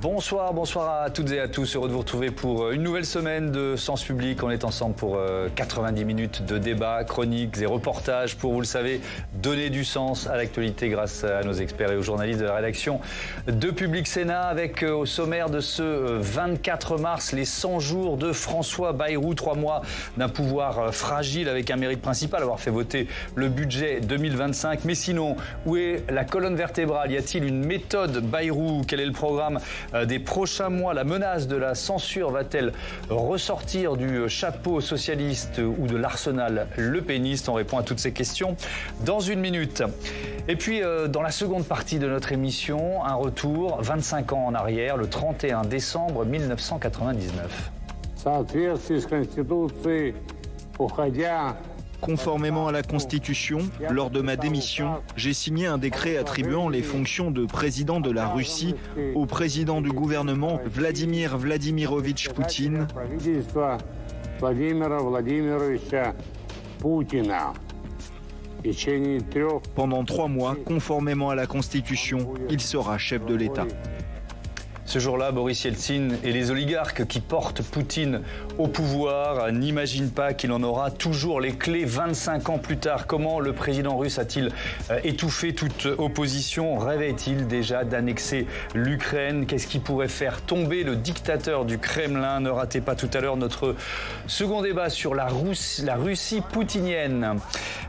Bonsoir, bonsoir à toutes et à tous. Heureux de vous retrouver pour une nouvelle semaine de Sens Public. On est ensemble pour 90 minutes de débats, chroniques et reportages pour, vous le savez, donner du sens à l'actualité grâce à nos experts et aux journalistes de la rédaction de Public Sénat, avec au sommaire de ce 24 mars les 100 jours de François Bayrou, 3 mois d'un pouvoir fragile avec un mérite principal, avoir fait voter le budget 2025. Mais sinon, où est la colonne vertébrale? Y a-t-il une méthode Bayrou? Quel est le programme des prochains mois? La menace de la censure va-t-elle ressortir du chapeau socialiste ou de l'arsenal lepéniste? On répond à toutes ces questions dans une minute. Et puis, dans la seconde partie de notre émission, un retour 25 ans en arrière, le 31 décembre 1999. Conformément à la Constitution, lors de ma démission, j'ai signé un décret attribuant les fonctions de président de la Russie au président du gouvernement Vladimir Vladimirovitch Poutine. Pendant 3 mois, conformément à la Constitution, il sera chef de l'État. Ce jour-là, Boris Yeltsin et les oligarques qui portent Poutine au pouvoir n'imaginent pas qu'il en aura toujours les clés 25 ans plus tard. Comment le président russe a-t-il étouffé toute opposition? Rêvait-il déjà d'annexer l'Ukraine? Qu'est-ce qui pourrait faire tomber le dictateur du Kremlin? Ne ratez pas tout à l'heure notre second débat sur la Russie poutinienne.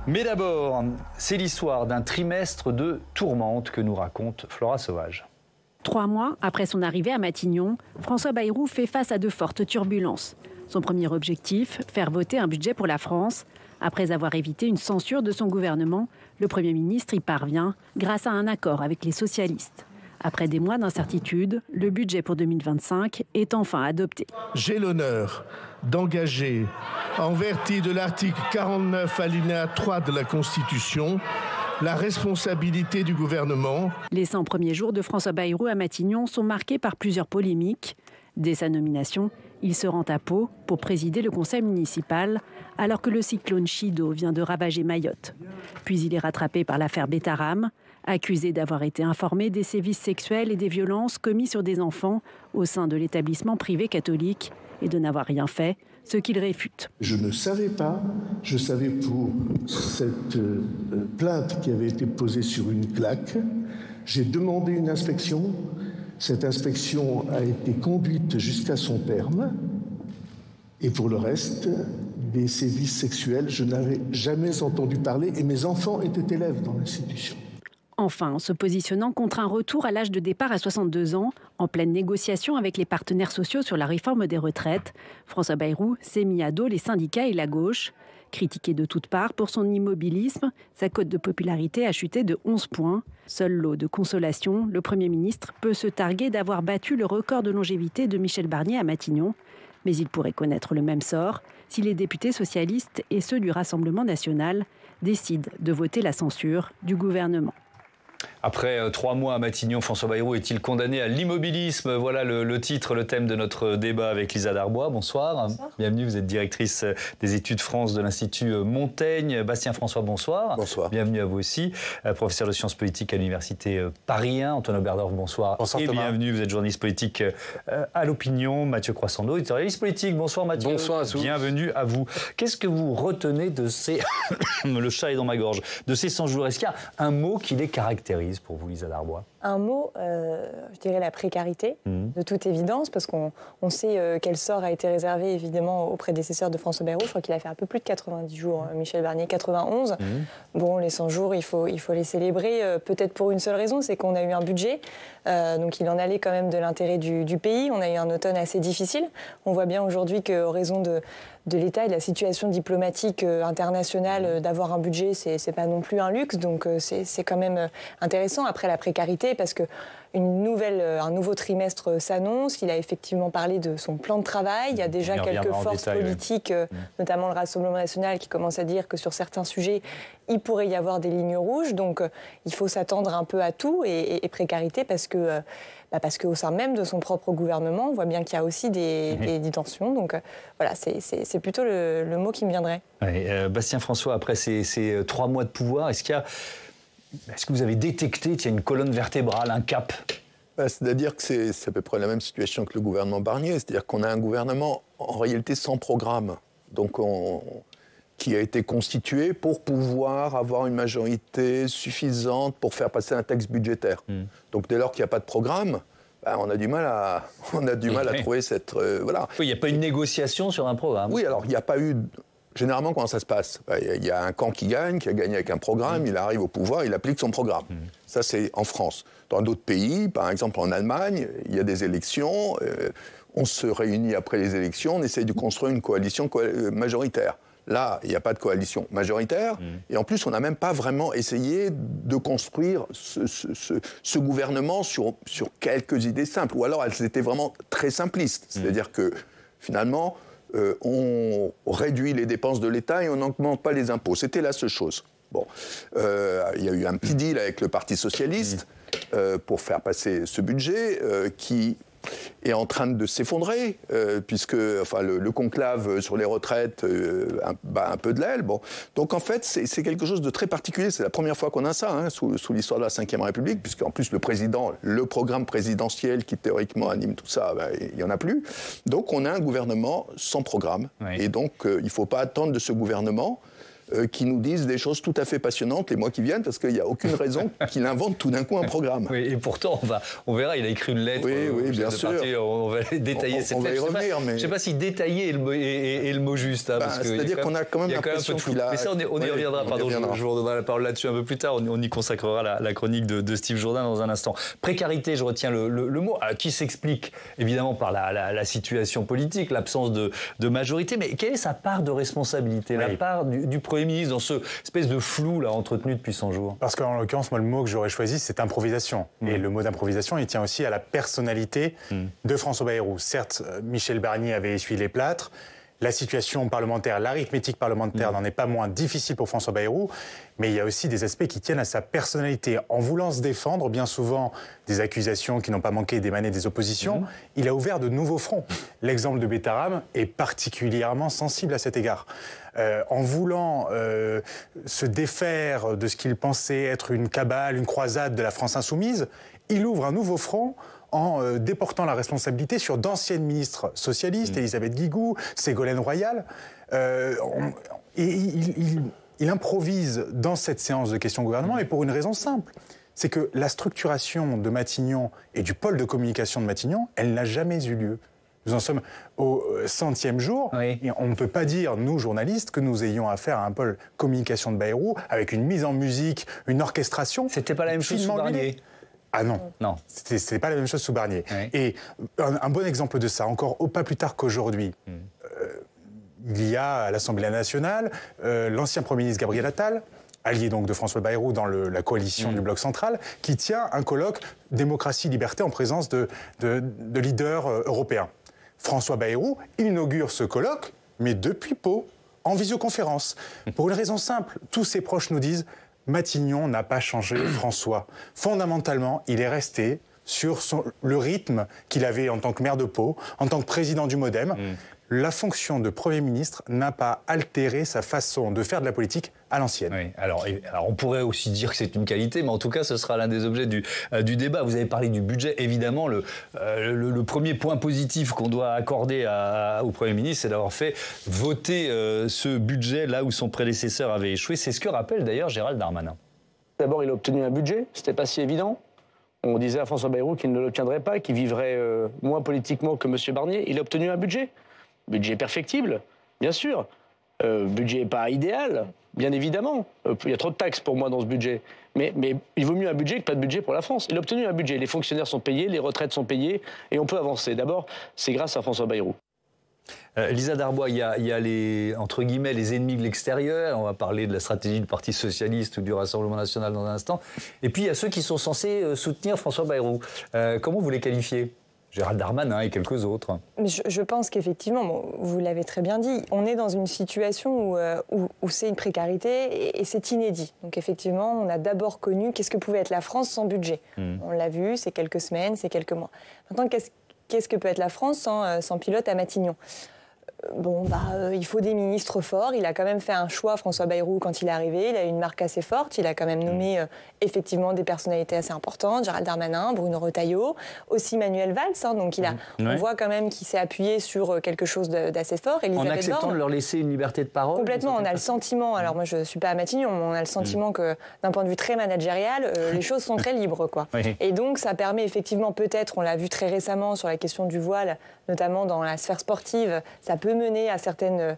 Mais d'abord, c'est l'histoire d'un trimestre de tourmente que nous raconte Flora Sauvage. 3 mois après son arrivée à Matignon, François Bayrou fait face à de fortes turbulences. Son premier objectif, faire voter un budget pour la France. Après avoir évité une censure de son gouvernement, le Premier ministre y parvient grâce à un accord avec les socialistes. Après des mois d'incertitude, le budget pour 2025 est enfin adopté. J'ai l'honneur d'engager, en vertu de l'article 49 alinéa 3 de la Constitution, la responsabilité du gouvernement. Les 100 premiers jours de François Bayrou à Matignon sont marqués par plusieurs polémiques. Dès sa nomination, il se rend à Pau pour présider le conseil municipal, alors que le cyclone Chido vient de ravager Mayotte. Puis il est rattrapé par l'affaire Betaram, accusé d'avoir été informé des sévices sexuels et des violences commis sur des enfants au sein de l'établissement privé catholique et de n'avoir rien fait, ce qu'il réfute. Je ne savais pas, je savais pour cette plainte qui avait été posée sur une plaque. J'ai demandé une inspection. Cette inspection a été conduite jusqu'à son terme. Et pour le reste, des sévices sexuels, je n'avais jamais entendu parler et mes enfants étaient élèves dans l'institution. Enfin, en se positionnant contre un retour à l'âge de départ à 62 ans, en pleine négociation avec les partenaires sociaux sur la réforme des retraites, François Bayrou s'est mis à dos les syndicats et la gauche. Critiqué de toutes parts pour son immobilisme, sa cote de popularité a chuté de 11 points. Seul lot de consolation, le Premier ministre peut se targuer d'avoir battu le record de longévité de Michel Barnier à Matignon. Mais il pourrait connaître le même sort si les députés socialistes et ceux du Rassemblement national décident de voter la censure du gouvernement. Après 3 mois à Matignon, François Bayrou est-il condamné à l'immobilisme? Voilà le titre, le thème de notre débat avec Lisa Darbois. Bonsoir. Bonsoir. Bienvenue, vous êtes directrice des études France de l'Institut Montaigne. Bastien François, bonsoir. Bonsoir. Bienvenue à vous aussi. Professeur de sciences politiques à l'Université Paris 1. Antoine Oberdorf, bonsoir. Bonsoir. Et Thomas. bienvenue, vous êtes journaliste politique à l'Opinion. Mathieu Croissando, éditorialiste politique. Bonsoir Mathieu. Bonsoir à tous. Bienvenue à vous. Qu'est-ce que vous retenez de ces... le chat est dans ma gorge. De ces 100 jours, est-ce qu'il y a un mot qui les caractérise pour vous, Lisa Darbois? Un mot, je dirais la précarité, de toute évidence, parce qu'on sait quel sort a été réservé évidemment aux prédécesseurs de François Bayrou. Je crois qu'il a fait un peu plus de 90 jours, Michel Barnier, 91. Bon, les 100 jours, il faut les célébrer, peut-être pour une seule raison, c'est qu'on a eu un budget. Donc il en allait quand même de l'intérêt du pays. On a eu un automne assez difficile. On voit bien aujourd'hui qu'en raison de l'État et de la situation diplomatique internationale, d'avoir un budget, c'est pas non plus un luxe. Donc c'est quand même intéressant. Après la précarité, parce que un nouveau trimestre s'annonce. Il a effectivement parlé de son plan de travail. Il y a déjà quelques forces politiques, notamment le Rassemblement national, qui commencent à dire que sur certains sujets, il pourrait y avoir des lignes rouges. Donc il faut s'attendre un peu à tout. Et précarité, parce qu'au sein même de son propre gouvernement, on voit bien qu'il y a aussi des tensions. Donc voilà, c'est plutôt le mot qui me viendrait. Oui, Bastien François, après ces 3 mois de pouvoir, est-ce que vous avez détecté qu'il y a une colonne vertébrale, un cap C'est-à-dire que c'est à peu près la même situation que le gouvernement Barnier. C'est-à-dire qu'on a un gouvernement, en réalité, sans programme. Donc, qui a été constitué pour pouvoir avoir une majorité suffisante pour faire passer un texte budgétaire. Donc, dès lors qu'il n'y a pas de programme, on a du mal à trouver cette... voilà. Oui, il n'y a pas une négociation sur un programme. Oui, alors, il n'y a pas eu... Généralement, comment ça se passe? Il y a un camp qui a gagné avec un programme, il arrive au pouvoir, il applique son programme. Ça, c'est en France. Dans d'autres pays, par exemple en Allemagne, il y a des élections, on se réunit après les élections, on essaye de construire une coalition majoritaire. Là, il n'y a pas de coalition majoritaire, et en plus, on n'a même pas vraiment essayé de construire ce gouvernement sur quelques idées simples, ou alors elles étaient vraiment très simplistes. C'est-à-dire que, finalement... on réduit les dépenses de l'État et on n'augmente pas les impôts. C'était la seule chose. Bon, il y a eu un petit deal avec le Parti socialiste pour faire passer ce budget qui est en train de s'effondrer, puisque le conclave sur les retraites bat un peu de l'aile. Bon. Donc en fait, c'est quelque chose de très particulier. C'est la première fois qu'on a ça sous l'histoire de la Ve République, puisqu'en plus le programme présidentiel qui théoriquement anime tout ça, il n'y en a plus. Donc on a un gouvernement sans programme. Oui. Et donc il ne faut pas attendre de ce gouvernement qui nous disent des choses tout à fait passionnantes les mois qui viennent, parce qu'il n'y a aucune raison qu'il invente tout d'un coup un programme. Oui, et pourtant, on verra, il a écrit une lettre. Oui, bien sûr. On va détailler cette lettre. On va y revenir, je ne sais pas si détailler est le mot juste. C'est-à-dire qu'on a quand même l'impression qu'il a... Mais ça, on y reviendra. Pardon, je vous redonnerai la parole là-dessus un peu plus tard. On y consacrera la chronique de Steve Jourdain dans un instant. Précarité, je retiens le mot, qui s'explique évidemment par la situation politique, l'absence de majorité. Mais quelle est sa part de responsabilité, la part du Premier ministre dans ce espèce de flou là, entretenu depuis 100 jours? Parce qu'en l'occurrence, moi, le mot que j'aurais choisi, c'est improvisation. Et le mot d'improvisation, il tient aussi à la personnalité de François Bayrou. Certes, Michel Barnier avait essuyé les plâtres. La situation parlementaire, l'arithmétique parlementaire n'en est pas moins difficile pour François Bayrou, mais il y a aussi des aspects qui tiennent à sa personnalité. En voulant se défendre, bien souvent, des accusations qui n'ont pas manqué d'émaner des oppositions, il a ouvert de nouveaux fronts. L'exemple de Bétharame est particulièrement sensible à cet égard. En voulant se défaire de ce qu'il pensait être une cabale, une croisade de la France insoumise, il ouvre un nouveau front en déportant la responsabilité sur d'anciennes ministres socialistes, Elisabeth Guigou, Ségolène Royal. Il improvise dans cette séance de questions au gouvernement, et pour une raison simple. C'est que la structuration de Matignon et du pôle de communication de Matignon, elle n'a jamais eu lieu. Nous en sommes au 100e jour, et on ne peut pas dire, nous, journalistes, que nous ayons affaire à un pôle communication de Bayrou, avec une mise en musique, une orchestration. C'était pas la même chose sous Barnier. Ah non, c'était pas la même chose sous Barnier. Oui. Et un bon exemple de ça, encore pas plus tard qu'aujourd'hui, il y a à l'Assemblée nationale l'ancien Premier ministre Gabriel Attal, allié donc de François Bayrou dans la coalition du Bloc central, qui tient un colloque démocratie-liberté en présence de leaders européens. François Bayrou inaugure ce colloque, mais depuis Pau, en visioconférence. Pour une raison simple, tous ses proches nous disent Matignon n'a pas changé François. Fondamentalement, il est resté sur le rythme qu'il avait en tant que maire de Pau, en tant que président du MoDem. La fonction de Premier ministre n'a pas altéré sa façon de faire de la politique à l'ancienne. Oui, alors on pourrait aussi dire que c'est une qualité, mais en tout cas, ce sera l'un des objets du débat. Vous avez parlé du budget. Évidemment, le premier point positif qu'on doit accorder au Premier ministre, c'est d'avoir fait voter ce budget là où son prédécesseur avait échoué. C'est ce que rappelle d'ailleurs Gérald Darmanin. D'abord, il a obtenu un budget. C'était pas si évident. On disait à François Bayrou qu'il ne l'obtiendrait pas, qu'il vivrait moins politiquement que M. Barnier. Il a obtenu un budget. Budget perfectible, bien sûr. Budget pas idéal, bien évidemment. Il y a trop de taxes pour moi dans ce budget. Mais il vaut mieux un budget que pas de budget pour la France. Il a obtenu un budget. Les fonctionnaires sont payés, les retraites sont payées, et on peut avancer. D'abord, c'est grâce à François Bayrou. Lisa Darbois, il y a les, entre guillemets, les ennemis de l'extérieur. On va parler de la stratégie du Parti socialiste ou du Rassemblement national dans un instant. Et puis, il y a ceux qui sont censés soutenir François Bayrou. Comment vous les qualifiez ? Gérald Darmanin et quelques autres. Mais je pense qu'effectivement, vous l'avez très bien dit, on est dans une situation où c'est une précarité et c'est inédit. Donc effectivement, on a d'abord connu qu'est-ce que pouvait être la France sans budget. On l'a vu, c'est quelques semaines, c'est quelques mois. Maintenant, qu'est-ce que peut être la France sans pilote à Matignon ? il faut des ministres forts. Il a quand même fait un choix, François Bayrou, quand il est arrivé. Il a une marque assez forte. Il a quand même nommé effectivement des personnalités assez importantes. Gérald Darmanin, Bruno Retailleau, aussi Manuel Valls. Donc on voit quand même qu'il s'est appuyé sur quelque chose d'assez fort. En acceptant de leur laisser une liberté de parole. Complètement. On a le sentiment, alors moi je ne suis pas à Matignon, mais on a le sentiment que d'un point de vue très managérial, les choses sont très libres, quoi. Oui. Et donc ça permet effectivement peut-être, on l'a vu très récemment sur la question du voile, notamment dans la sphère sportive, ça peut mener à certaines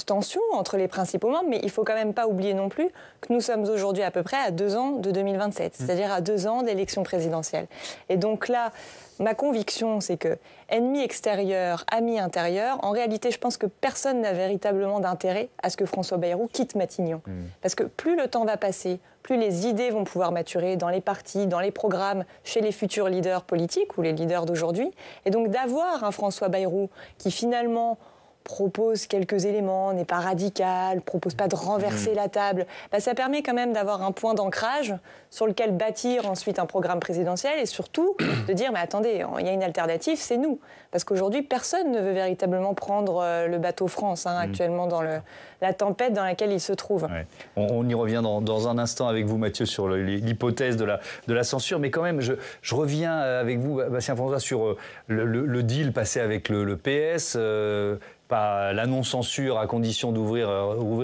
tensions entre les principaux membres, mais il ne faut quand même pas oublier non plus que nous sommes aujourd'hui à peu près à 2 ans de 2027, c'est-à-dire à 2 ans de l'élection présidentielle. Et donc là, ma conviction, c'est que ennemi extérieur, ami intérieur, en réalité, je pense que personne n'a véritablement d'intérêt à ce que François Bayrou quitte Matignon. Parce que plus le temps va passer, plus les idées vont pouvoir maturer dans les partis, dans les programmes, chez les futurs leaders politiques ou les leaders d'aujourd'hui. Et donc d'avoir un François Bayrou qui finalement propose quelques éléments, n'est pas radical, propose pas de renverser la table, ça permet quand même d'avoir un point d'ancrage sur lequel bâtir ensuite un programme présidentiel et surtout de dire mais attendez, il y a une alternative, c'est nous. Parce qu'aujourd'hui, personne ne veut véritablement prendre le bateau France actuellement dans la tempête dans laquelle il se trouve. Ouais. On y revient dans un instant avec vous, Mathieu, sur l'hypothèse de la censure. Mais quand même, je reviens avec vous, Bastien François, sur le deal passé avec le PS, pas la non-censure à condition d'ouvrir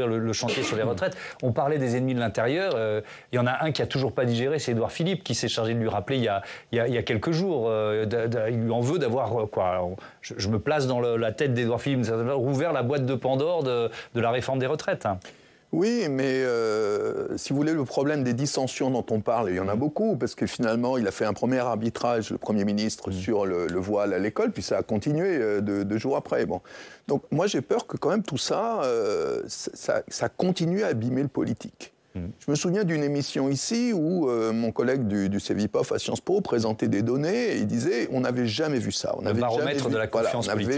le chantier sur les retraites. On parlait des ennemis de l'intérieur. Il y en a un qui a toujours pas digéré, c'est Édouard Philippe, qui s'est chargé de lui rappeler il y a quelques jours. Il lui en veut d'avoir je me place dans la tête d'Édouard Philippe, rouvert la boîte de Pandore de la réforme des retraites. Oui, mais si vous voulez, le problème des dissensions dont on parle, il y en a beaucoup, parce que finalement, il a fait un premier arbitrage, le Premier ministre, sur le voile à l'école, puis ça a continué 2 jours après. Bon. Donc moi, j'ai peur que quand même tout ça, ça continue à abîmer le politique. Je me souviens d'une émission ici où mon collègue du CEVIPOF à Sciences Po présentait des données et il disait on n'avait jamais vu ça. On n'avait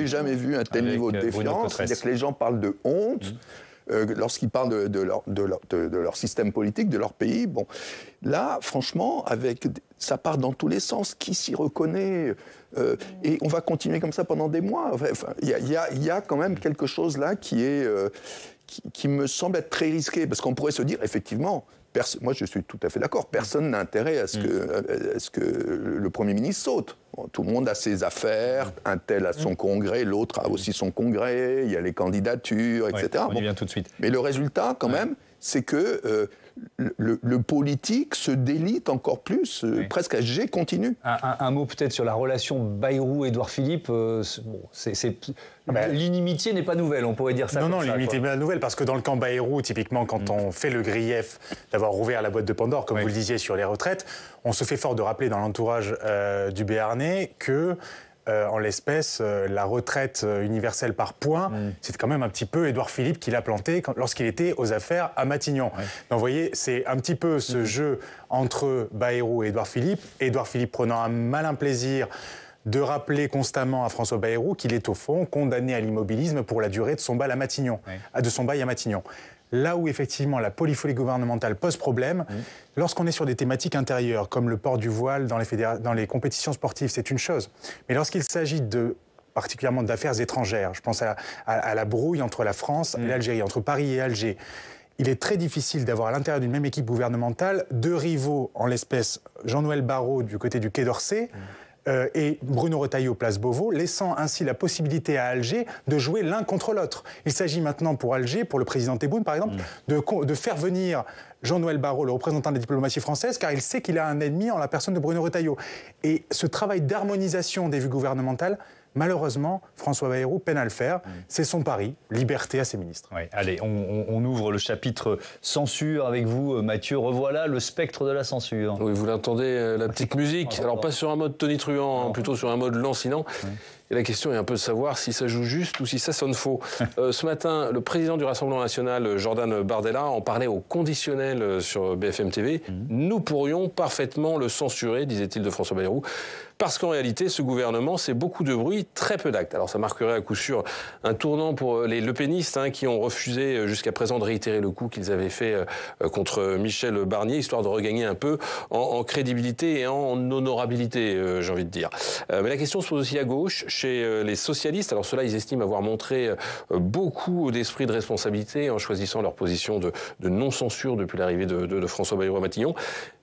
jamais vu un tel niveau de défiance. C'est-à-dire que les gens parlent de honte. Lorsqu'ils parlent de leur système politique, de leur pays. Bon, là, franchement, ça part dans tous les sens. Qui s'y reconnaît et on va continuer comme ça pendant des mois. Il y a quand même quelque chose là qui me semble être très risqué. Parce qu'on pourrait se dire, effectivement, moi je suis tout à fait d'accord, personne n'a intérêt à ce que le Premier ministre saute. Bon, tout le monde a ses affaires, un tel a son congrès, l'autre a aussi son congrès, il y a les candidatures, etc. On y vient tout de suite. Mais le résultat, quand même, c'est que le politique se délite encore plus, presque à jet continu. Un mot peut-être sur la relation Bayrou-Édouard Philippe. L'inimitié n'est pas nouvelle, on pourrait dire ça. Non, l'inimitié n'est pas nouvelle, parce que dans le camp Bayrou, typiquement, quand on fait le grief d'avoir ouvert la boîte de Pandore, comme vous le disiez, sur les retraites, on se fait fort de rappeler dans l'entourage du Béarnais que en l'espèce, la retraite universelle par points, c'est quand même un petit peu Édouard Philippe qui l'a planté lorsqu'il était aux affaires à Matignon. Donc vous voyez, c'est un petit peu ce jeu entre Bayrou et Édouard Philippe prenant un malin plaisir de rappeler constamment à François Bayrou qu'il est au fond condamné à l'immobilisme pour la durée de son bail à Matignon. Là où effectivement la polyphonie gouvernementale pose problème, lorsqu'on est sur des thématiques intérieures, comme le port du voile dans les compétitions sportives, c'est une chose. Mais lorsqu'il s'agit particulièrement d'affaires étrangères, je pense à la brouille entre la France et l'Algérie, entre Paris et Alger, il est très difficile d'avoir à l'intérieur d'une même équipe gouvernementale 2 rivaux, en l'espèce Jean-Noël Barrot du côté du Quai d'Orsay, et Bruno Retailleau, place Beauvau, laissant ainsi la possibilité à Alger de jouer l'un contre l'autre. Il s'agit maintenant pour Alger, pour le président Tebboune par exemple, de faire venir Jean-Noël Barrot, le représentant de la diplomatie française, car il sait qu'il a un ennemi en la personne de Bruno Retailleau. Et ce travail d'harmonisation des vues gouvernementales, malheureusement, François Bayrou peine à le faire. C'est son pari, liberté à ses ministres. Oui, allez, on ouvre le chapitre censure avec vous, Mathieu. Revoilà le spectre de la censure. Oui, vous l'entendez, la petite musique. Alors pas sur un mode tonitruant, plutôt sur un mode lancinant. Et la question est un peu de savoir si ça joue juste ou si ça sonne faux. Ce matin, le président du Rassemblement national, Jordan Bardella, en parlait au conditionnel sur BFM TV. Nous pourrions parfaitement le censurer, disait-il de François Bayrou, parce qu'en réalité, ce gouvernement, c'est beaucoup de bruit, très peu d'actes. Alors ça marquerait à coup sûr un tournant pour les lepénistes qui ont refusé jusqu'à présent de réitérer le coup qu'ils avaient fait contre Michel Barnier, histoire de regagner un peu en crédibilité et en honorabilité, j'ai envie de dire. Mais la question se pose aussi à gauche, chez les socialistes. Alors ceux-là, ils estiment avoir montré beaucoup d'esprit de responsabilité en choisissant leur position de non-censure depuis l'arrivée de François Bayrou à Matignon,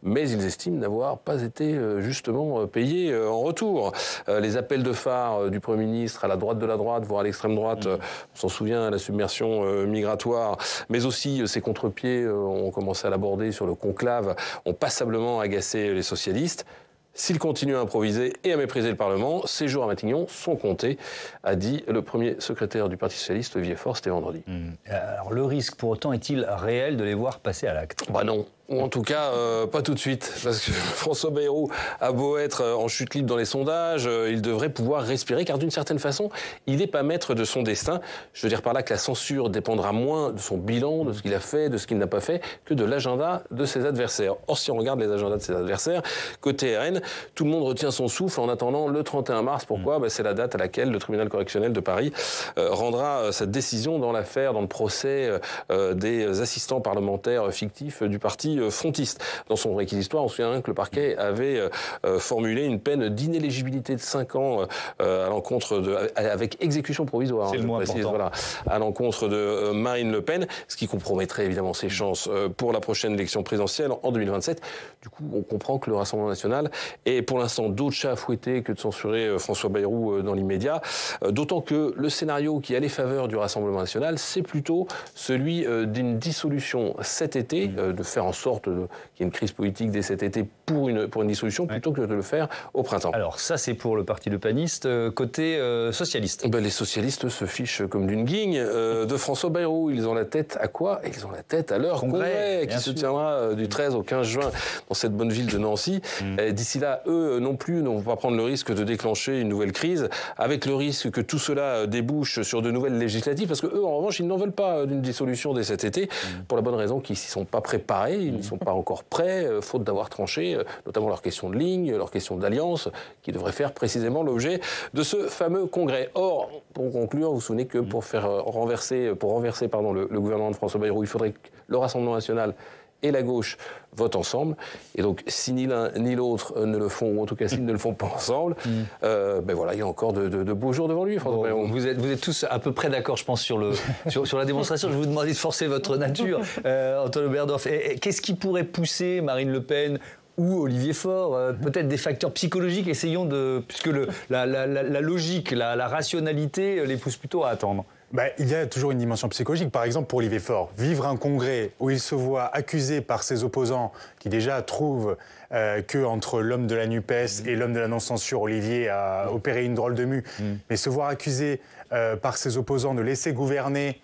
mais ils estiment n'avoir pas été justement payés en retour. Les appels de phare du Premier ministre à la droite de la droite, voire à l'extrême droite, on s'en souvient, la submersion migratoire, mais aussi ces contre-pieds, on commençait à l'aborder sur le conclave, ont passablement agacé les socialistes. S'il continue à improviser et à mépriser le Parlement, ses jours à Matignon sont comptés, a dit le premier secrétaire du Parti socialiste, Olivier Faure, c'était vendredi. Alors le risque pour autant est-il réel de les voir passer à l'acte ? Bah non. Ou en tout cas, pas tout de suite, parce que François Bayrou a beau être en chute libre dans les sondages, il devrait pouvoir respirer, car d'une certaine façon, il n'est pas maître de son destin. Je veux dire par là que la censure dépendra moins de son bilan, de ce qu'il a fait, de ce qu'il n'a pas fait, que de l'agenda de ses adversaires. Or, si on regarde les agendas de ses adversaires, côté RN, tout le monde retient son souffle en attendant le 31 mars. Pourquoi ? C'est la date à laquelle le tribunal correctionnel de Paris rendra sa décision dans l'affaire, dans le procès des assistants parlementaires fictifs du parti frontiste. Dans son réquisitoire, on se souvient que le parquet avait formulé une peine d'inéligibilité de 5 ans à l'encontre avec exécution provisoire. C'est le moins important. Voilà, à l'encontre de Marine Le Pen, ce qui compromettrait évidemment ses chances pour la prochaine élection présidentielle en 2027. Du coup, on comprend que le Rassemblement national est pour l'instant d'autres chats à fouetter que de censurer François Bayrou dans l'immédiat. D'autant que le scénario qui a les faveurs du Rassemblement national, c'est plutôt celui d'une dissolution cet été, de faire en sorte qu'il y ait une crise politique dès cet été pour une dissolution, plutôt que de le faire au printemps. Alors ça, c'est pour le parti lepeniste. Côté socialiste, les socialistes se fichent comme d'une guigne de François Bayrou. Ils ont la tête à quoi ? Ils ont la tête à leur congrès qui se tiendra du 13 au 15 juin dans cette bonne ville de Nancy. D'ici là, eux non plus ne vont pas prendre le risque de déclencher une nouvelle crise, avec le risque que tout cela débouche sur de nouvelles législatives, parce que eux, en revanche, ils n'en veulent pas d'une dissolution dès cet été, pour la bonne raison qu'ils s'y sont pas préparés, ils n'y sont pas encore prêts, faute d'avoir tranché, notamment leur question de ligne, leur question d'alliance, qui devrait faire précisément l'objet de ce fameux congrès. Or, pour conclure, vous vous souvenez que pour renverser le gouvernement de François Bayrou, il faudrait que le Rassemblement national et la gauche votent ensemble. Et donc, si ni l'un ni l'autre ne le font, ou en tout cas s'ils ne le font pas ensemble, voilà, il y a encore de beaux jours devant lui, François Bayrou. Vous êtes tous à peu près d'accord, je pense, sur la démonstration. Je vais vous demander de forcer votre nature, Antoine Oberdorf. Qu'est-ce qui pourrait pousser Marine Le Pen ou Olivier Faure, peut-être des facteurs psychologiques, puisque la logique, la rationalité les pousse plutôt à attendre. Il y a toujours une dimension psychologique. Par exemple, pour Olivier Faure, vivre un congrès où il se voit accusé par ses opposants, qui déjà trouvent qu'entre l'homme de la NUPES et l'homme de la non-censure, Olivier a opéré une drôle de mue, mais se voir accusé par ses opposants de laisser gouverner,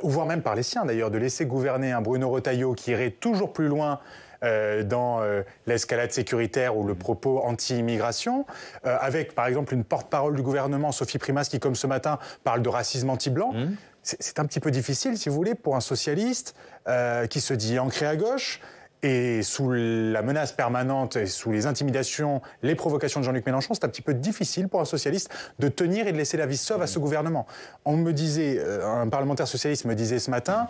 ou voire même par les siens d'ailleurs, de laisser gouverner un Bruno Retailleau qui irait toujours plus loin dans l'escalade sécuritaire ou le propos anti-immigration, avec par exemple une porte-parole du gouvernement, Sophie Primas, qui comme ce matin parle de racisme anti-blanc. C'est un petit peu difficile, si vous voulez, pour un socialiste qui se dit ancré à gauche, et sous la menace permanente et sous les intimidations, les provocations de Jean-Luc Mélenchon, c'est un petit peu difficile pour un socialiste de tenir et de laisser la vie sauve à ce gouvernement. On me disait, un parlementaire socialiste me disait ce matin,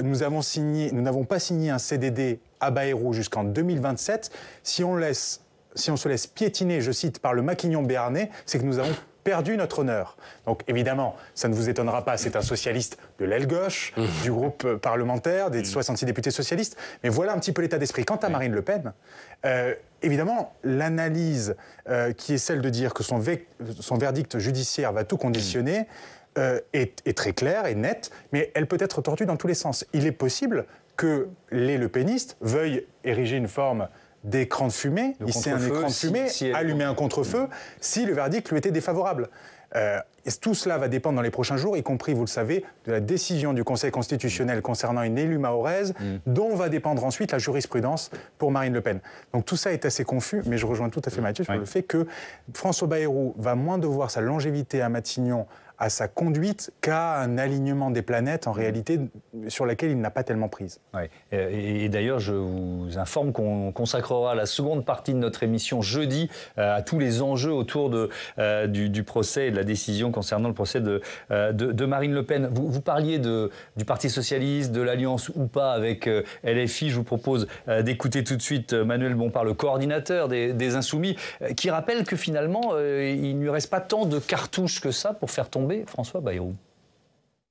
nous n'avons pas signé un CDD à Bayrou jusqu'en 2027. Si on se laisse piétiner, je cite, par le maquignon béarnais, c'est que nous avons perdu notre honneur. Donc évidemment, ça ne vous étonnera pas, c'est un socialiste de l'aile gauche, du groupe parlementaire, des 66 députés socialistes. Mais voilà un petit peu l'état d'esprit. Quant à Marine Le Pen, évidemment, l'analyse qui est celle de dire que son verdict judiciaire va tout conditionner est très claire et nette, mais elle peut être tordue dans tous les sens. Il est possible que les lepénistes veuillent ériger une forme d'écran de fumée, hisser un écran de fumée, allumer un contre-feu, si le verdict lui était défavorable. Et tout cela va dépendre dans les prochains jours, y compris, vous le savez, de la décision du Conseil constitutionnel concernant une élue mahoraise, dont va dépendre ensuite la jurisprudence pour Marine Le Pen. Donc tout ça est assez confus, mais je rejoins tout à fait Mathieu sur le fait que François Bayrou va moins devoir sa longévité à Matignon à sa conduite qu'à un alignement des planètes, en réalité, sur laquelle il n'a pas tellement prise. Ouais. Et d'ailleurs, je vous informe qu'on consacrera la seconde partie de notre émission jeudi à tous les enjeux autour du procès et de la décision concernant le procès de Marine Le Pen. Vous parliez du Parti socialiste, de l'alliance ou pas avec LFI. Je vous propose d'écouter tout de suite Manuel Bompard, le coordinateur des Insoumis, qui rappelle que finalement, il ne lui reste pas tant de cartouches que ça pour faire tomber François Bayrou.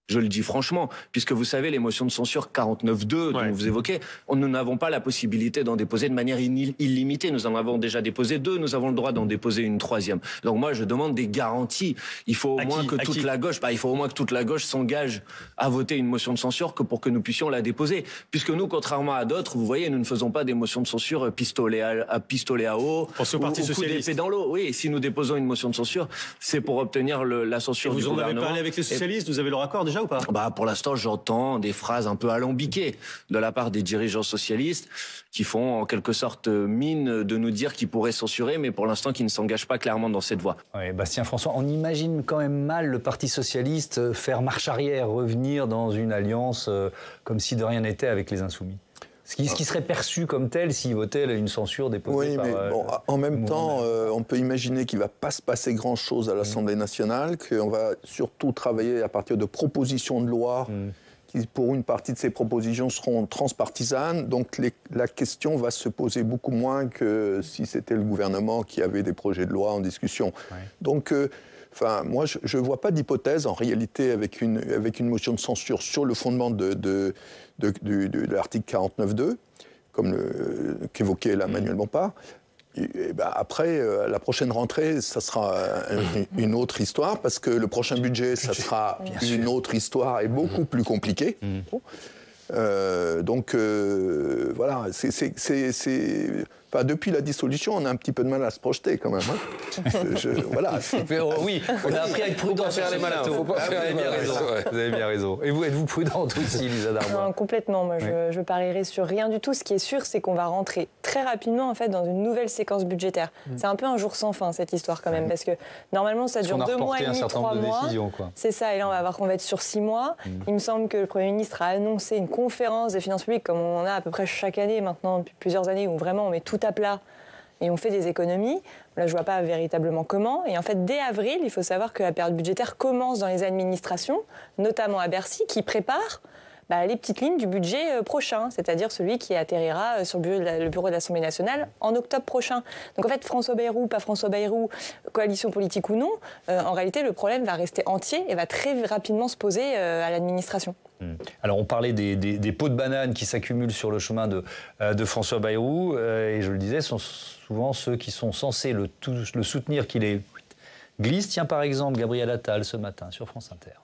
Je le dis franchement, puisque vous savez, les motions de censure 49.2 dont vous évoquez, nous n'avons pas la possibilité d'en déposer de manière illimitée. Nous en avons déjà déposé 2, nous avons le droit d'en déposer une 3e. Donc moi, je demande des garanties. Il faut au moins que toute la gauche, s'engage à voter une motion de censure pour que nous puissions la déposer. Puisque nous, contrairement à d'autres, vous voyez, nous ne faisons pas des motions de censure pistolet à eau, ou coup d'épée dans l'eau. Oui, si nous déposons une motion de censure, c'est pour obtenir la censure du gouvernement. Vous en avez parlé avec les socialistes, vous avez leur accord déjà ou pas ? Pour l'instant, j'entends des phrases un peu alambiquées de la part des dirigeants socialistes qui font en quelque sorte mine de nous dire qu'ils pourraient censurer, mais pour l'instant qui ne s'engagent pas clairement dans cette voie. Oui, Bastien François, on imagine quand même mal le Parti socialiste faire marche arrière, revenir dans une alliance comme si de rien n'était avec les Insoumis. Ce qui serait perçu comme tel s'il votait une censure déposée par... Oui, mais en même temps, on peut imaginer qu'il ne va pas se passer grand-chose à l'Assemblée nationale, qu'on va surtout travailler à partir de propositions de loi qui, pour une partie de ces propositions, seront transpartisanes. Donc la question va se poser beaucoup moins que si c'était le gouvernement qui avait des projets de loi en discussion. Ouais. Donc... moi, je ne vois pas d'hypothèse, en réalité, avec une motion de censure sur le fondement de l'article 49.2, comme qu'évoquait là Manuel Bompard. Après, la prochaine rentrée, ça sera une autre histoire, parce que le prochain budget, ça sera une autre histoire et beaucoup plus compliquée. Voilà, depuis la dissolution, on a un petit peu de mal à se projeter quand même. Voilà. Oui, on a appris à être prudent. Faut pas faire les malins. Vous avez bien raison. Et vous, êtes-vous prudente aussi, Lisa Darbois ? Non, complètement. Moi, je parierais sur rien du tout. Ce qui est sûr, c'est qu'on va rentrer très rapidement en fait dans une nouvelle séquence budgétaire. C'est un peu un jour sans fin cette histoire quand même, parce que normalement ça dure 2 mois et demi, 3 mois. C'est ça. Et là, on va être sur 6 mois. Il me semble que le Premier ministre a annoncé une conférence des finances publiques, comme on en a à peu près chaque année maintenant depuis plusieurs années, où vraiment on met tout à plat et on fait des économies. Là, je ne vois pas véritablement comment. Et en fait, dès avril, il faut savoir que la période budgétaire commence dans les administrations, notamment à Bercy, qui prépare les petites lignes du budget prochain, c'est-à-dire celui qui atterrira sur le bureau de l'Assemblée nationale en octobre prochain. Donc en fait, François Bayrou, pas François Bayrou, coalition politique ou non, en réalité, le problème va rester entier et va très rapidement se poser à l'administration. Alors on parlait des pots de banane qui s'accumulent sur le chemin de François Bayrou, et je le disais, sont souvent ceux qui sont censés le soutenir qui les glissent. Tiens par exemple Gabriel Attal ce matin sur France Inter.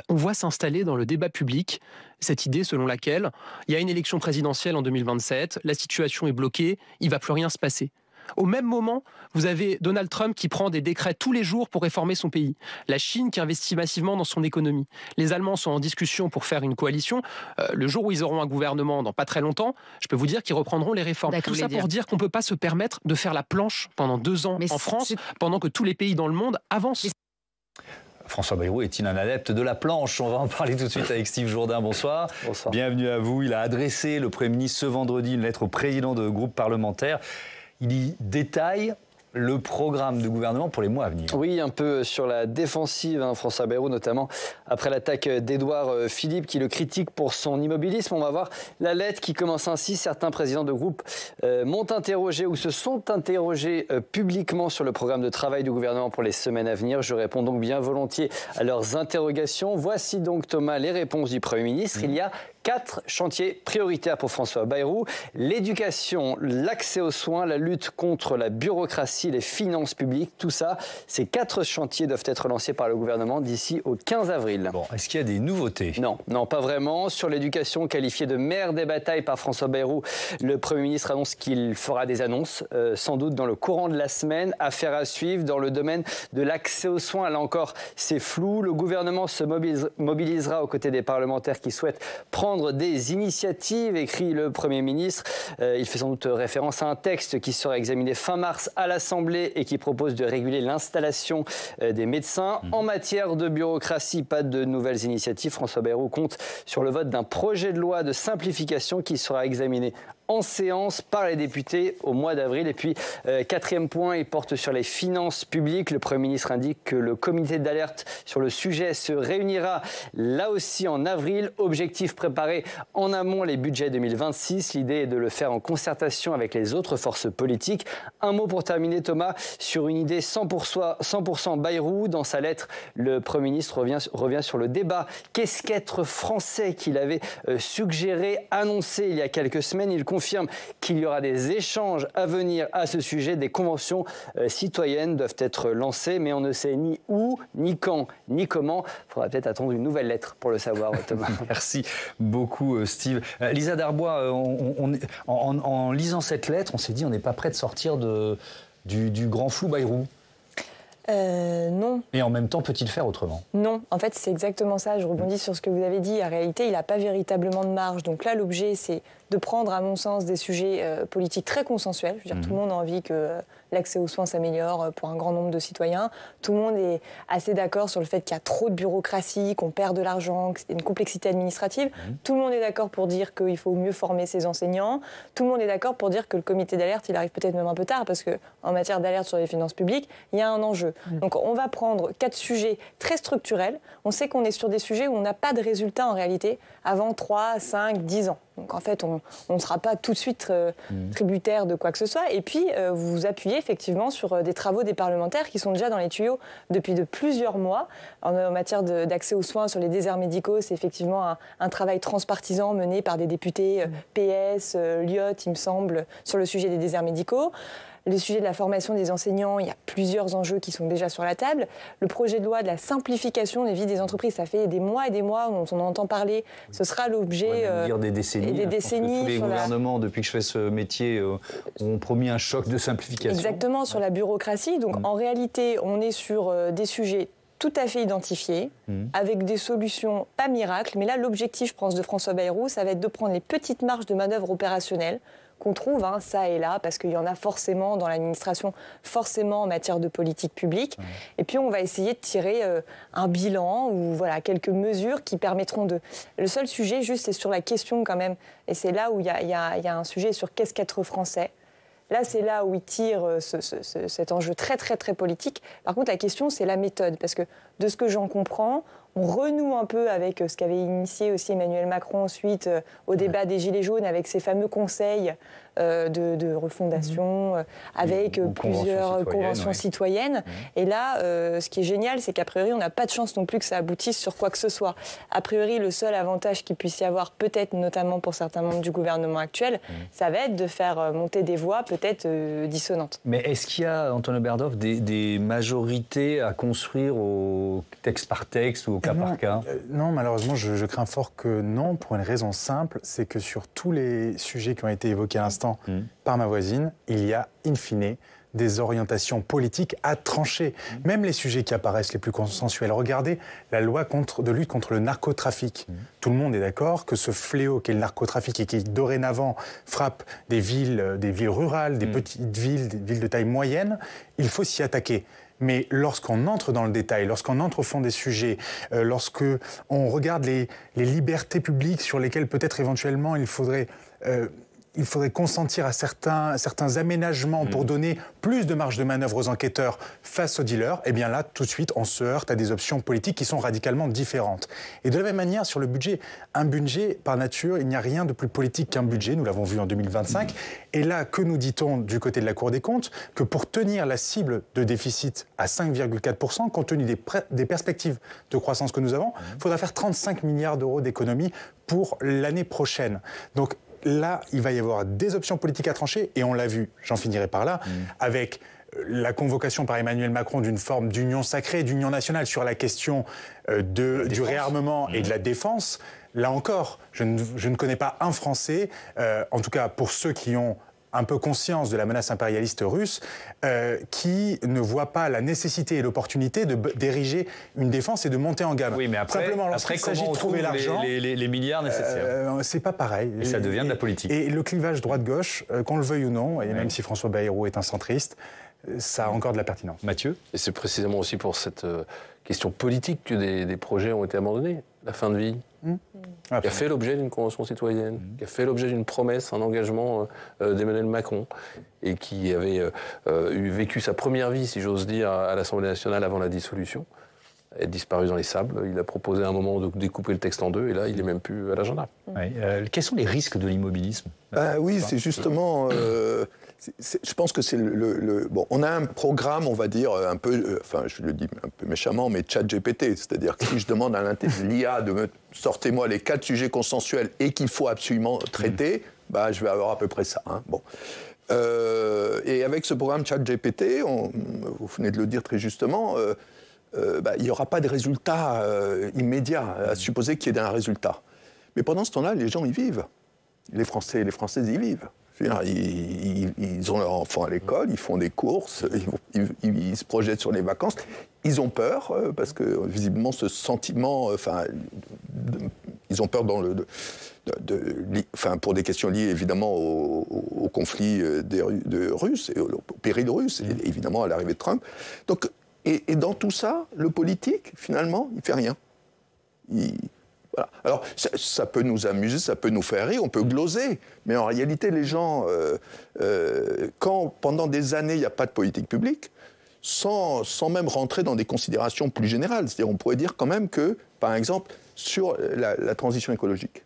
On voit s'installer dans le débat public cette idée selon laquelle il y a une élection présidentielle en 2027, la situation est bloquée, il ne va plus rien se passer. Au même moment, vous avez Donald Trump qui prend des décrets tous les jours pour réformer son pays. La Chine qui investit massivement dans son économie. Les Allemands sont en discussion pour faire une coalition. Le jour où ils auront un gouvernement dans pas très longtemps, je peux vous dire qu'ils reprendront les réformes. Tout ça pour dire qu'on ne peut pas se permettre de faire la planche pendant 2 ans en France, pendant que tous les pays dans le monde avancent. François Bayrou est-il un adepte de la planche ? On va en parler tout de suite avec Steve Jourdain. Bonsoir. Bonsoir. Bienvenue à vous. Il a adressé, le Premier ministre, ce vendredi, une lettre au président de groupe parlementaire. Il y détaille le programme de gouvernement pour les mois à venir. Oui, un peu sur la défensive, François Bayrou, notamment après l'attaque d'Édouard Philippe, qui le critique pour son immobilisme. On va voir la lettre qui commence ainsi. Certains présidents de groupe m'ont interrogé ou se sont interrogés publiquement sur le programme de travail du gouvernement pour les semaines à venir. Je réponds donc bien volontiers à leurs interrogations. Voici donc, Thomas, les réponses du Premier ministre. Il y a 4 chantiers prioritaires pour François Bayrou. L'éducation, l'accès aux soins, la lutte contre la bureaucratie, les finances publiques, tout ça, ces 4 chantiers doivent être lancés par le gouvernement d'ici au 15 avril. Bon, est-ce qu'il y a des nouveautés ? Non, pas vraiment. Sur l'éducation, qualifiée de mère des batailles par François Bayrou, le Premier ministre annonce qu'il fera des annonces, sans doute dans le courant de la semaine. Affaire à suivre dans le domaine de l'accès aux soins. Là encore, c'est flou. Le gouvernement se mobilisera aux côtés des parlementaires qui souhaitent prendre prendre des initiatives, écrit le Premier ministre. Il fait sans doute référence à un texte qui sera examiné fin mars à l'Assemblée et qui propose de réguler l'installation des médecins. En matière de bureaucratie, pas de nouvelles initiatives. François Bayrou compte sur le vote d'un projet de loi de simplification qui sera examiné en séance par les députés au mois d'avril. Et puis, quatrième point, il porte sur les finances publiques. Le Premier ministre indique que le comité d'alerte sur le sujet se réunira là aussi en avril. Objectif, préparer en amont les budgets 2026. L'idée est de le faire en concertation avec les autres forces politiques. Un mot pour terminer, Thomas, sur une idée 100% Bayrou. Dans sa lettre, le Premier ministre revient sur le débat qu'est-ce qu'être français qu'il avait suggéré, annoncé il y a quelques semaines. Il confirme qu'il y aura des échanges à venir à ce sujet. Des conventions citoyennes doivent être lancées, mais on ne sait ni où, ni quand, ni comment. Il faudra peut-être attendre une nouvelle lettre pour le savoir, Thomas. Merci beaucoup, Steve. Lisa Darbois, en lisant cette lettre, on s'est dit on n'est pas prêt de sortir du grand flou Bayrou. Non. Et en même temps, peut-il faire autrement? Non, en fait, c'est exactement ça. Je rebondis sur ce que vous avez dit. En réalité, il n'a pas véritablement de marge. Donc là, l'objet, c'est de prendre, à mon sens, des sujets politiques très consensuels. Je veux dire, tout le monde a envie que l'accès aux soins s'améliore pour un grand nombre de citoyens. Tout le monde est assez d'accord sur le fait qu'il y a trop de bureaucratie, qu'on perd de l'argent, que c'est une complexité administrative. Tout le monde est d'accord pour dire qu'il faut mieux former ses enseignants. Tout le monde est d'accord pour dire que le comité d'alerte, il arrive peut-être même un peu tard, parce qu'en matière d'alerte sur les finances publiques, il y a un enjeu. Donc on va prendre 4 sujets très structurels. On sait qu'on est sur des sujets où on n'a pas de résultats en réalité avant 3, 5, 10 ans. Donc en fait, on ne sera pas tout de suite tributaire de quoi que ce soit. Et puis, vous vous appuyez effectivement sur des travaux des parlementaires qui sont déjà dans les tuyaux depuis de plusieurs mois. En matière d'accès aux soins sur les déserts médicaux, c'est effectivement un travail transpartisan mené par des députés PS, Liot, il me semble, sur le sujet des déserts médicaux. Le sujet de la formation des enseignants, il y a plusieurs enjeux qui sont déjà sur la table. Le projet de loi de la simplification des vies des entreprises, ça fait des mois et des mois dont on entend parler. Ce sera l'objet... dire des décennies. Et des décennies. Tous les gouvernements, depuis que je fais ce métier, ont promis un choc de simplification. Exactement, sur la bureaucratie. Donc en réalité, on est sur des sujets tout à fait identifiés, avec des solutions pas miracles. Mais là, l'objectif, je pense, de François Bayrou, ça va être de prendre les petites marges de manœuvre opérationnelles qu'on trouve ça et là, parce qu'il y en a forcément dans l'administration, forcément en matière de politique publique. Et puis on va essayer de tirer un bilan ou voilà, quelques mesures qui permettront de... Le seul sujet, juste, c'est sur la question quand même, et c'est là où il y a un sujet sur qu'est-ce qu'être français. Là, c'est là où il tire cet enjeu très, très, très politique. Par contre, la question, c'est la méthode, parce que de ce que j'en comprends, on renoue un peu avec ce qu'avait initié aussi Emmanuel Macron ensuite au débat des Gilets jaunes, avec ces fameux conseils de refondation, avec plusieurs conventions citoyennes. Et là, ce qui est génial, c'est qu'a priori, on n'a pas de chance non plus que ça aboutisse sur quoi que ce soit. A priori, le seul avantage qu'il puisse y avoir, peut-être notamment pour certains membres du gouvernement actuel, ça va être de faire monter des voix peut-être dissonantes. Mais est-ce qu'il y a, Antoine Oberdorf, des majorités à construire au texte par texte ou au cas par cas? Non, malheureusement, je crains fort que non, pour une raison simple, c'est que sur tous les sujets qui ont été évoqués à l'instant par ma voisine, il y a, in fine, des orientations politiques à trancher. Même les sujets qui apparaissent les plus consensuels. Regardez la loi de lutte contre le narcotrafic. Tout le monde est d'accord que ce fléau qu'est le narcotrafic et qui dorénavant frappe des villes rurales, des petites villes, des villes de taille moyenne, il faut s'y attaquer. Mais lorsqu'on entre dans le détail, lorsqu'on entre au fond des sujets, lorsqu'on regarde les libertés publiques sur lesquelles peut-être éventuellement il faudrait consentir à certains aménagements pour donner plus de marge de manœuvre aux enquêteurs face aux dealers, eh bien là, tout de suite, on se heurte à des options politiques qui sont radicalement différentes. Et de la même manière, sur le budget, un budget, par nature, il n'y a rien de plus politique qu'un budget, nous l'avons vu en 2025. Et là, que nous dit-on du côté de la Cour des comptes? Que pour tenir la cible de déficit à 5,4%, compte tenu des perspectives de croissance que nous avons, il faudra faire 35 milliards d'euros d'économies pour l'année prochaine. Donc, là, il va y avoir des options politiques à trancher, et on l'a vu, j'en finirai par là, avec la convocation par Emmanuel Macron d'une forme d'union sacrée, d'union nationale sur la question du réarmement et de la défense. Là encore, je ne connais pas un Français, en tout cas pour ceux qui ont un peu conscience de la menace impérialiste russe, qui ne voit pas la nécessité et l'opportunité d'ériger une défense et de monter en gamme. Oui, mais après, lorsqu'il s'agit de trouver l'argent, les milliards nécessaires. C'est pas pareil. Et ça devient de la politique. Et le clivage droite-gauche, qu'on le veuille ou non, et même si François Bayrou est un centriste, ça a encore de la pertinence. Mathieu ? Et c'est précisément aussi pour cette question politique que des projets ont été abandonnés. La fin de vie, qui a fait l'objet d'une convention citoyenne, qui a fait l'objet d'une promesse, un engagement d'Emmanuel Macron, et qui avait vécu sa première vie, si j'ose dire, à l'Assemblée nationale avant la dissolution. Elle est disparue dans les sables. Il a proposé à un moment de découper le texte en deux, et là, il n'est même plus à l'agenda. Ouais. Quels sont les risques de l'immobilisme ? Oui, c'est justement... je pense que c'est bon, on a un programme, on va dire, un peu, enfin, je le dis un peu méchamment, mais ChatGPT. C'est-à-dire que si je demande à l'IA de me sortez-moi les 4 sujets consensuels et qu'il faut absolument traiter, bah, je vais avoir à peu près ça. Hein. Bon. Et avec ce programme ChatGPT, vous venez de le dire très justement, il n'y aura pas de résultat immédiat, à supposer qu'il y ait un résultat. Mais pendant ce temps-là, les gens y vivent. Les Français et les Françaises y vivent. Ils ont leurs enfants à l'école, ils font des courses, ils se projettent sur les vacances. Ils ont peur, parce que visiblement ce sentiment, ils ont peur pour des questions liées évidemment au conflit de Russes, et au péril russe, et évidemment à l'arrivée de Trump. Donc, et dans tout ça, le politique, finalement, il ne fait rien. Voilà. Alors, ça peut nous amuser, ça peut nous faire rire, on peut gloser, mais en réalité, les gens, quand pendant des années, il n'y a pas de politique publique, sans même rentrer dans des considérations plus générales, c'est-à-dire on pourrait dire quand même que, par exemple, sur la transition écologique,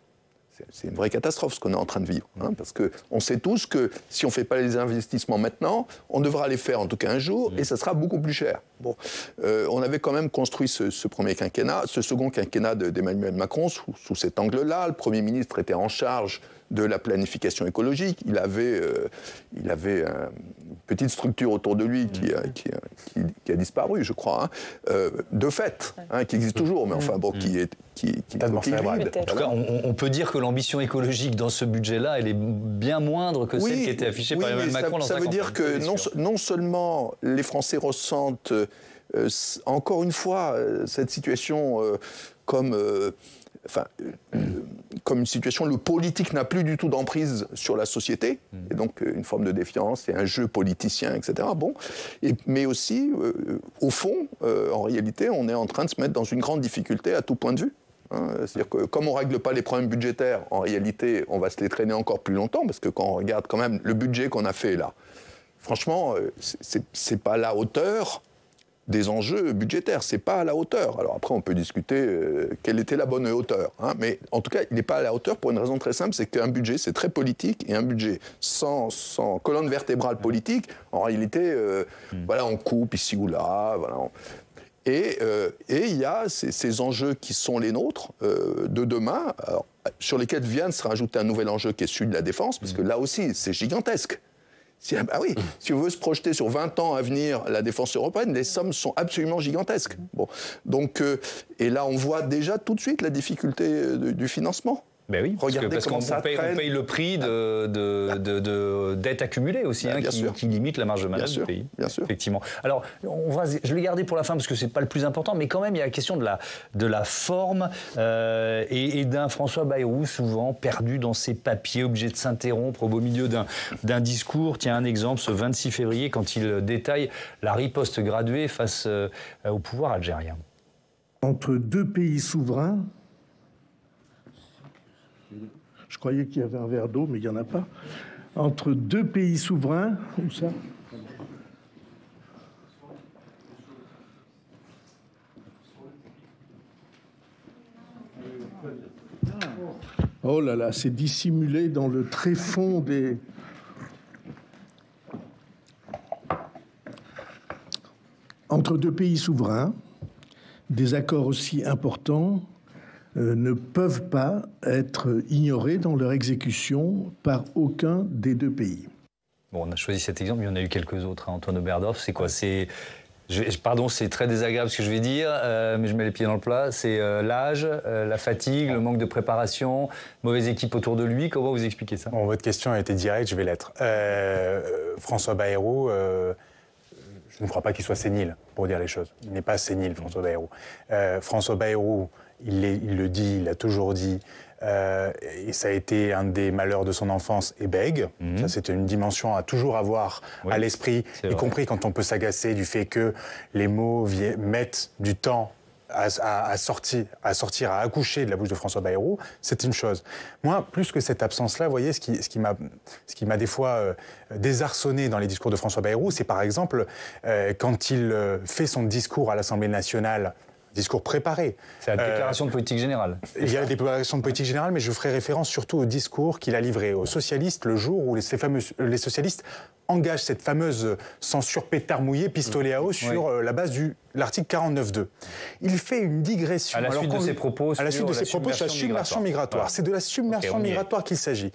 c'est une vraie catastrophe ce qu'on est en train de vivre, hein, parce qu'on sait tous que si on ne fait pas les investissements maintenant, on devra les faire en tout cas un jour, et ça sera beaucoup plus cher. Bon, on avait quand même construit ce premier quinquennat, ce second quinquennat d'Emmanuel Macron sous cet angle-là. Le Premier ministre était en charge de la planification écologique. Il avait une petite structure autour de lui qui a disparu, je crois, hein, de fait, hein, qui existe toujours, mais enfin bon, qui est vide. En tout cas, on peut dire que l'ambition écologique dans ce budget-là, elle est bien moindre que celle qui était affichée par Emmanuel Macron dans sa campagne. Ça veut dire que non seulement les Français ressentent, encore une fois, cette situation comme une situation où le politique n'a plus du tout d'emprise sur la société, et donc une forme de défiance et un jeu politicien, etc. Bon, mais aussi, au fond, en réalité, on est en train de se mettre dans une grande difficulté à tout point de vue. Hein, c'est-à-dire que comme on ne règle pas les problèmes budgétaires, en réalité, on va se les traîner encore plus longtemps, parce que quand on regarde quand même le budget qu'on a fait là, franchement, c'est pas à la hauteur des enjeux budgétaires, c'est pas à la hauteur. Alors après, on peut discuter quelle était la bonne hauteur, hein, mais en tout cas, il n'est pas à la hauteur pour une raison très simple, c'est qu'un budget, c'est très politique, et un budget sans colonne vertébrale politique, en réalité, voilà, on coupe ici ou là, voilà. Et il y a ces enjeux qui sont les nôtres de demain, alors, sur lesquels vient de se rajouter un nouvel enjeu qui est celui de la défense, parce que là aussi, c'est gigantesque. Si on veut se projeter sur 20 ans à venir la défense européenne, les sommes sont absolument gigantesques. Bon. Donc, et là, on voit déjà tout de suite la difficulté du financement. Ben oui, parce qu'on paye le prix de dettes accumulées aussi, hein, qui limite la marge de manœuvre du pays. Bien sûr. Effectivement. Alors, je l'ai gardé pour la fin parce que c'est pas le plus important, mais quand même, il y a la question de la forme et d'un François Bayrou souvent perdu dans ses papiers, obligé de s'interrompre au beau milieu d'un discours. Tiens, un exemple, ce 26 février, quand il détaille la riposte graduée face au pouvoir algérien. Entre deux pays souverains, je croyais qu'il y avait un verre d'eau, mais il n'y en a pas. Entre deux pays souverains, où ça ? Oh là là, c'est dissimulé dans le tréfonds des... Entre deux pays souverains, des accords aussi importants ne peuvent pas être ignorés dans leur exécution par aucun des deux pays. Bon, on a choisi cet exemple, il y en a eu quelques autres. Hein. Antoine Oberdorf, c'est quoi ? C'est Pardon, c'est très désagréable ce que je vais dire, mais je mets les pieds dans le plat. C'est l'âge, la fatigue, le manque de préparation, mauvaise équipe autour de lui. Comment vous expliquez ça? Bon, votre question a été directe, je vais l'être. François Bayrou, je ne crois pas qu'il soit sénile, pour dire les choses. Il n'est pas sénile, François Bayrou. François Bayrou, il le dit, il l'a toujours dit, et ça a été un des malheurs de son enfance, est bègue. Ça, c'est une dimension à toujours avoir à l'esprit, y compris quand on peut s'agacer du fait que les mots mettent du temps à sortir, à accoucher de la bouche de François Bayrou. C'est une chose. Moi, plus que cette absence-là, vous voyez, ce qui m'a des fois désarçonné dans les discours de François Bayrou, c'est par exemple quand il fait son discours à l'Assemblée nationale, discours préparé. C'est la déclaration de politique générale. Il y a la déclaration de politique générale, mais je ferai référence surtout au discours qu'il a livré aux socialistes le jour où les socialistes engagent cette fameuse censure pétard mouillé, pistolet à eau sur la base de l'article 49.2. Il fait une digression. À la suite de ses propos sur la submersion migratoire. C'est de la submersion migratoire qu'il s'agit.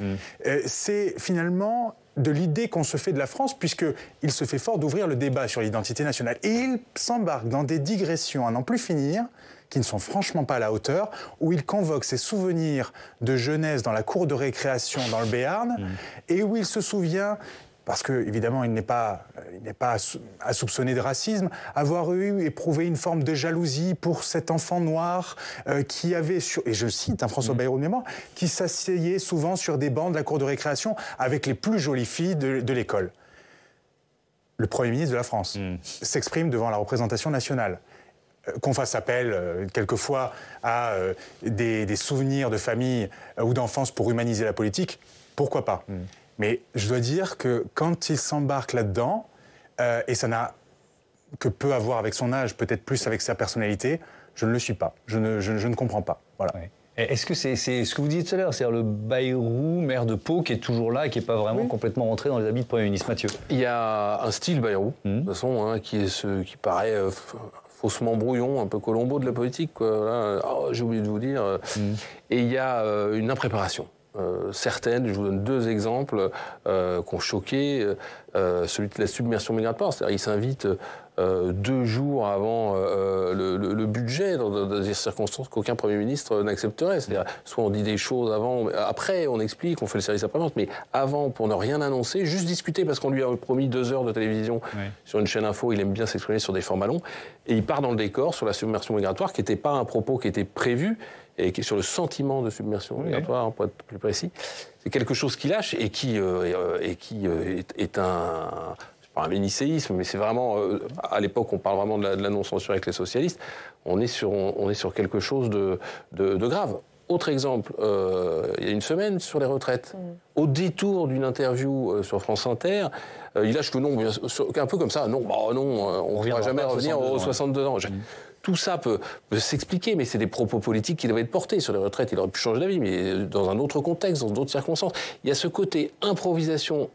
C'est finalement de l'idée qu'on se fait de la France, puisqu'il se fait fort d'ouvrir le débat sur l'identité nationale. Et il s'embarque dans des digressions à n'en plus finir, qui ne sont franchement pas à la hauteur, où il convoque ses souvenirs de jeunesse dans la cour de récréation dans le Béarn, et où il se souvient, parce qu'évidemment il n'est pas à soupçonner de racisme, avoir éprouvé une forme de jalousie pour cet enfant noir qui avait, et je cite François Bayrou de mémoire, qui s'asseyait souvent sur des bancs de la cour de récréation avec les plus jolies filles de l'école. Le Premier ministre de la France s'exprime devant la représentation nationale. Qu'on fasse appel quelquefois à des souvenirs de famille ou d'enfance pour humaniser la politique, pourquoi pas. Mais je dois dire que quand il s'embarque là-dedans, et ça n'a que peu à voir avec son âge, peut-être plus avec sa personnalité, je ne le suis pas. Je ne comprends pas. Voilà. Ouais. Est-ce que c'est ce que vous disiez tout à l'heure, c'est-à-dire le Bayrou, maire de Pau, qui est toujours là et qui n'est pas vraiment complètement rentré dans les habits de Premier ministre? Mathieu. Il y a un style Bayrou, de toute façon, qui paraît faussement brouillon, un peu Colombo de la politique. J'ai oublié de vous dire. Et il y a une impréparation. Certaines, je vous donne deux exemples qui ont choqué. Celui de la submersion migratoire, c'est-à-dire il s'invite 2 jours avant le budget dans des circonstances qu'aucun Premier ministre n'accepterait. C'est-à-dire soit on dit des choses avant, après on explique, on fait le service après-vente, mais avant, pour ne rien annoncer, juste discuter parce qu'on lui a promis 2 heures de télévision sur une chaîne info, il aime bien s'exprimer sur des formats longs, et il part dans le décor sur la submersion migratoire qui n'était pas un propos qui était prévu, et qui est sur le sentiment de submersion migratoire, pour être plus précis. C'est quelque chose qui lâche et qui est un... C'est pas un mini-séisme, mais c'est vraiment... à l'époque, on parle vraiment de la non-censure avec les socialistes. On est sur quelque chose de grave. Autre exemple, il y a une semaine, sur les retraites. Au détour d'une interview sur France Inter, il lâche le nom, un peu comme ça. Non, on ne pourra jamais revenir aux 62 ans. Tout ça peut s'expliquer, mais c'est des propos politiques qui doivent être portés. Sur les retraites, il aurait pu changer d'avis, mais dans un autre contexte, dans d'autres circonstances. Il y a ce côté improvisation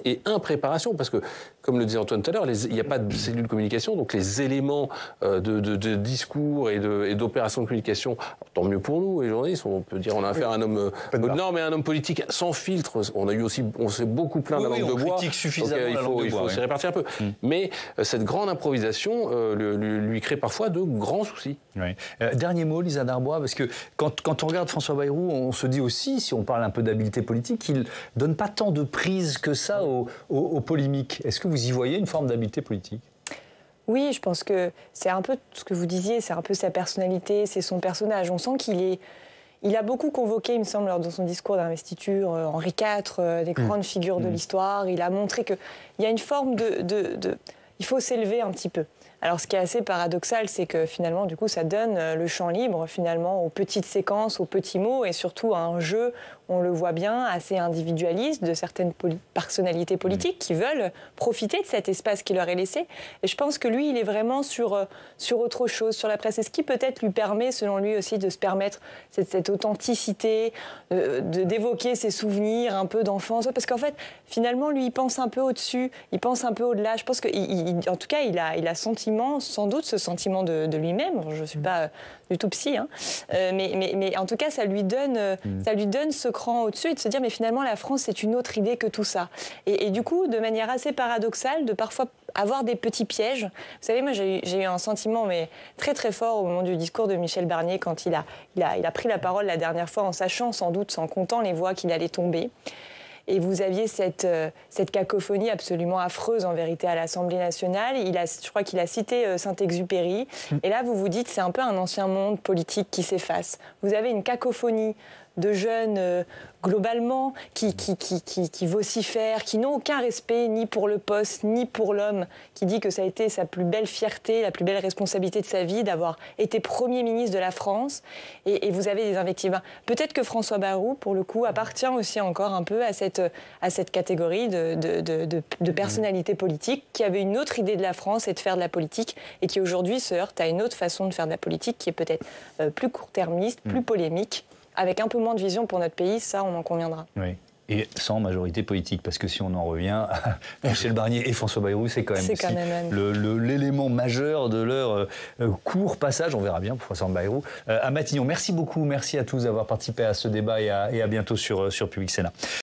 et impréparation, parce que, comme le disait Antoine tout à l'heure, il n'y a pas de cellule de communication, donc les éléments de discours et d'opérations de communication, tant mieux pour nous, les journalistes, on peut dire on a affaire à un homme non, mais un homme politique sans filtre. On s'est beaucoup plaint de la langue de bois. On critique suffisamment la langue de bois. Il faut s'y répartir un peu. Mais cette grande improvisation lui crée parfois de grands soucis. Dernier mot, Lisa Darbois, parce que quand on regarde François Bayrou, on se dit aussi, si on parle un peu d'habileté politique, qu'il ne donne pas tant de prise que ça aux polémiques. Est-ce que vous y voyez une forme d'habileté politique? Oui, je pense que c'est un peu ce que vous disiez, c'est un peu sa personnalité, c'est son personnage. On sent il a beaucoup convoqué, il me semble, lors de son discours d'investiture, Henri IV, des grandes figures de l'histoire. Il a montré qu'il y a une forme il faut s'élever un petit peu. Alors, ce qui est assez paradoxal, c'est que finalement, du coup, ça donne le champ libre, finalement, aux petites séquences, aux petits mots, et surtout à un jeu, on le voit bien, assez individualiste de certaines personnalités politiques qui veulent profiter de cet espace qui leur est laissé. Et je pense que lui, il est vraiment sur autre chose, sur la presse. Et ce qui peut-être lui permet, selon lui aussi, de se permettre cette authenticité, d'évoquer ses souvenirs un peu d'enfance. Parce qu'en fait, finalement, lui, il pense un peu au-dessus, il pense un peu au-delà. Je pense qu'en tout cas, il a sentiment effectivement sans doute ce sentiment de lui-même. Je ne suis pas du tout psy, hein. Mais en tout cas, ça lui donne ce cran au-dessus et de se dire mais finalement la France c'est une autre idée que tout ça. Et du coup, de manière assez paradoxale, de parfois avoir des petits pièges. Vous savez, moi j'ai eu un sentiment mais très très fort au moment du discours de Michel Barnier quand il a pris la parole la dernière fois en sachant sans doute, en comptant les voix qu'il allait tomber. Et vous aviez cette cacophonie absolument affreuse en vérité à l'Assemblée nationale. Je crois qu'il a cité Saint-Exupéry. Et là, vous vous dites, c'est un peu un ancien monde politique qui s'efface. Vous avez une cacophonie de jeunes, globalement, qui vocifèrent, qui n'ont aucun respect ni pour le poste, ni pour l'homme, qui dit que ça a été sa plus belle fierté, la plus belle responsabilité de sa vie d'avoir été Premier ministre de la France. Et vous avez des invectives. Peut-être que François Bayrou, pour le coup, appartient aussi encore un peu à cette catégorie de personnalités politiques qui avait une autre idée de la France et de faire de la politique et qui aujourd'hui se heurte à une autre façon de faire de la politique qui est peut-être plus court-termiste, plus polémique, avec un peu moins de vision pour notre pays, ça, on en conviendra. Oui. Et sans majorité politique, parce que si on en revient à Michel Barnier et François Bayrou, c'est quand même l'élément majeur de leur court passage, on verra bien pour François Bayrou, à Matignon. Merci beaucoup, merci à tous d'avoir participé à ce débat et à bientôt sur Public Sénat.